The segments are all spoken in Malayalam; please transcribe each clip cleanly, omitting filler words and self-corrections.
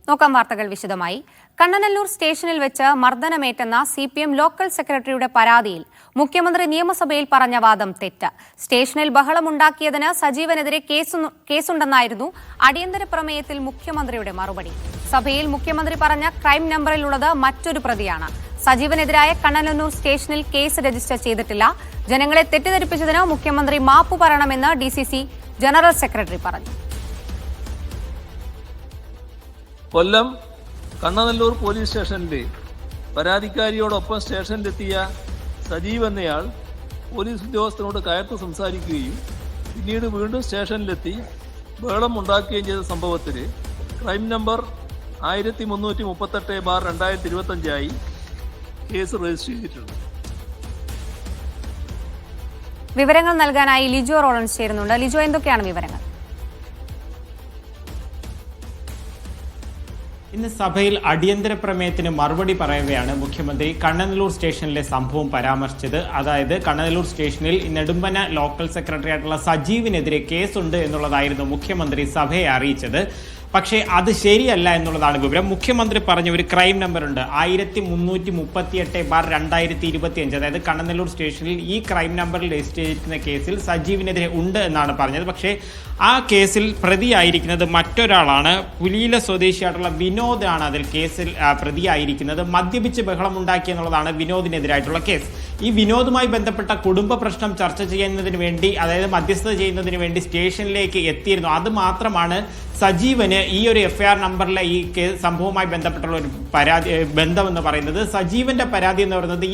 നോക്കാം വാർത്തകൾ വിശദമായി. കണ്ണനല്ലൂർ സ്റ്റേഷനിൽ വെച്ച് മർദ്ദനമേറ്റെന്ന CPM ലോക്കൽ സെക്രട്ടറിയുടെ പരാതിയിൽ മുഖ്യമന്ത്രി നിയമസഭയിൽ പറഞ്ഞ വാദം തെറ്റ്. സ്റ്റേഷനിൽ ബഹളമുണ്ടാക്കിയതിന് സജീവനെതിരെ കേസുണ്ടെന്നായിരുന്നു അടിയന്തര പ്രമേയത്തിൽ മുഖ്യമന്ത്രിയുടെ മറുപടി. സഭയിൽ മുഖ്യമന്ത്രി പറഞ്ഞ ക്രൈം നമ്പറിലുള്ളത് മറ്റൊരു പ്രതിയാണ്. സജീവനെതിരായ കണ്ണനല്ലൂർ സ്റ്റേഷനിൽ കേസ് രജിസ്റ്റർ ചെയ്തിട്ടില്ല. ജനങ്ങളെ തെറ്റിദ്ധരിപ്പിച്ചതിന് മുഖ്യമന്ത്രി മാപ്പു പറയണമെന്ന് DCC ജനറൽ സെക്രട്ടറി പറഞ്ഞു. കൊല്ലം കണ്ണനല്ലൂർ പോലീസ് സ്റ്റേഷനിലെ പരാതിക്കാരിയോടൊപ്പം സ്റ്റേഷനിലെത്തിയ സജീവ് എന്നയാൾ പോലീസ് ഉദ്യോഗസ്ഥനോട് കയർത്ത് സംസാരിക്കുകയും പിന്നീട് വീണ്ടും സ്റ്റേഷനിലെത്തി ബഹളം ഉണ്ടാക്കുകയും ചെയ്ത സംഭവത്തിൽ ക്രൈം നമ്പർ 1338/2025 കേസ് രജിസ്റ്റർ ചെയ്തിട്ടുണ്ട്. വിവരങ്ങൾ നൽകാനായി ലിജോ റോളൻസ് ചേരുന്നുണ്ട്. ലിജോ, എന്തൊക്കെയാണ് വിവരങ്ങൾ? ഇന്ന് സഭയിൽ അടിയന്തര പ്രമേയത്തിന് മറുപടി പറയവെയാണ് മുഖ്യമന്ത്രി കണ്ണനല്ലൂർ സ്റ്റേഷനിലെ സംഭവം പരാമർശിച്ചത്. അതായത് കണ്ണനല്ലൂർ സ്റ്റേഷനിൽ നെടുമ്പന ലോക്കൽ സെക്രട്ടറി ആയിട്ടുള്ള സജീവിനെതിരെ കേസുണ്ട് എന്നുള്ളതായിരുന്നു മുഖ്യമന്ത്രി സഭയെ അറിയിച്ചത്. പക്ഷേ അത് ശരിയല്ല എന്നുള്ളതാണ് വിവരം. മുഖ്യമന്ത്രി പറഞ്ഞ ഒരു ക്രൈം നമ്പർ ഉണ്ട്, 1338/2025. അതായത് കണ്ണനല്ലൂർ സ്റ്റേഷനിൽ ഈ ക്രൈം നമ്പറിൽ രജിസ്റ്റർ ചെയ്തിരിക്കുന്ന കേസിൽ സജീവിനെതിരെ ഉണ്ട് എന്നാണ് പറഞ്ഞത്. പക്ഷേ ആ കേസിൽ പ്രതിയായിരിക്കുന്നത് മറ്റൊരാളാണ്. പുലിയില സ്വദേശിയായിട്ടുള്ള വിനോദാണ് അതിൽ കേസിൽ പ്രതിയായിരിക്കുന്നത്. മദ്യപിച്ച് ബഹളമുണ്ടാക്കി എന്നുള്ളതാണ് വിനോദിനെതിരായിട്ടുള്ള കേസ്. ഈ വിനോദുമായി ബന്ധപ്പെട്ട കുടുംബ പ്രശ്നം ചർച്ച ചെയ്യുന്നതിന് വേണ്ടി, അതായത് മധ്യസ്ഥത ചെയ്യുന്നതിന് വേണ്ടി സ്റ്റേഷനിലേക്ക് എത്തിയിരുന്നു. അത് മാത്രമാണ് സജീവന് ഈ ഒരു FIR നമ്പറിലെ ഈ സംഭവവുമായി ബന്ധപ്പെട്ടുള്ള ഒരു ബന്ധമെന്ന് പറയുന്നത്. സജീവന്റെ പരാതി എന്ന് പറയുന്നത്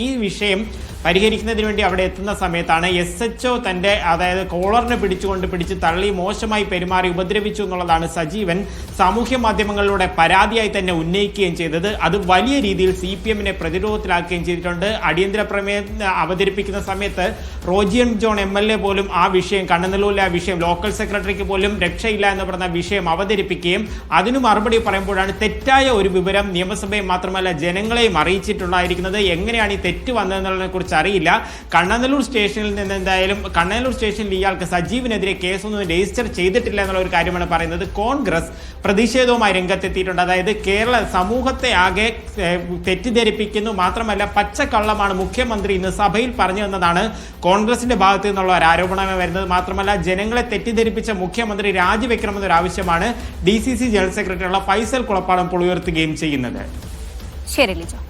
ഈ വിഷയം പരിഹരിക്കുന്നതിന് വേണ്ടി അവിടെ എത്തുന്ന സമയത്താണ് SHO തന്റെ, അതായത് കോളറിനെ പിടിച്ച് തള്ളി മോശമായി പെരുമാറി ഉപദ്രവിച്ചു എന്നുള്ളതാണ് സജീവൻ സാമൂഹ്യ മാധ്യമങ്ങളിലൂടെ പരാതിയായി തന്നെ ഉന്നയിക്കുകയും ചെയ്തത്. അത് വലിയ രീതിയിൽ CPM-നെ പ്രതിരോധത്തിലാക്കുകയും ചെയ്തിട്ടുണ്ട്. അടിയന്തര പ്രമേയം അവതരിപ്പിക്കുന്ന സമയത്ത് റോജിയൻ ജോൺ MLA പോലും ആ വിഷയം, കണ്ണനല്ലൂരിലെ ആ വിഷയം, ലോക്കൽ സെക്രട്ടറിക്ക് പോലും രക്ഷയില്ല എന്ന് പറഞ്ഞ വിഷയം അവതരിപ്പിക്കുകയും അതിനു മറുപടി പറയുമ്പോഴാണ് തെറ്റായ ഒരു വിവരം നിയമസഭയെ മാത്രമല്ല ജനങ്ങളെയും അറിയിച്ചിട്ടുണ്ടായിരിക്കുന്നത്. എങ്ങനെയാണ് ഈ തെറ്റ് വന്നതെന്നുള്ളതിനെ കുറിച്ച് അറിയില്ല. കണ്ണനല്ലൂർ സ്റ്റേഷനിൽ നിന്ന് എന്തായാലും കണ്ണനല്ലൂർ സ്റ്റേഷനിൽ ഇയാൾക്ക് സജീവിനെതിരെ കേസൊന്നും രജിസ്റ്റർ ചെയ്തിട്ടില്ല എന്നുള്ള ഒരു കാര്യമാണ് പറയുന്നത്. കോൺഗ്രസ് പ്രതിഷേധവുമായി രംഗത്തെത്തിയിട്ടുണ്ട്. അതായത് കേരള സമൂഹത്തെ ആകെ തെറ്റിദ്ധരിപ്പിക്കുന്നു, മാത്രമല്ല പച്ചക്കള്ളമാണ് മുഖ്യമന്ത്രി ഇന്ന് സഭയിൽ പറഞ്ഞു എന്നതാണ് കോൺഗ്രസിന്റെ ഭാഗത്തു നിന്നുള്ള ഒരു ആരോപണമായി വരുന്നത്. മാത്രമല്ല ജനങ്ങളെ തെറ്റിദ്ധരിപ്പിച്ച മുഖ്യമന്ത്രി രാജിവെക്കണമെന്നൊരു ആവശ്യമാണ് DCC ജനറൽ സെക്രട്ടറിയുള്ള ഫൈസൽ കുളപ്പാടം ഇപ്പോൾ ഉയർത്തുകയും ചെയ്യുന്നത്. ശരി ലിജോ.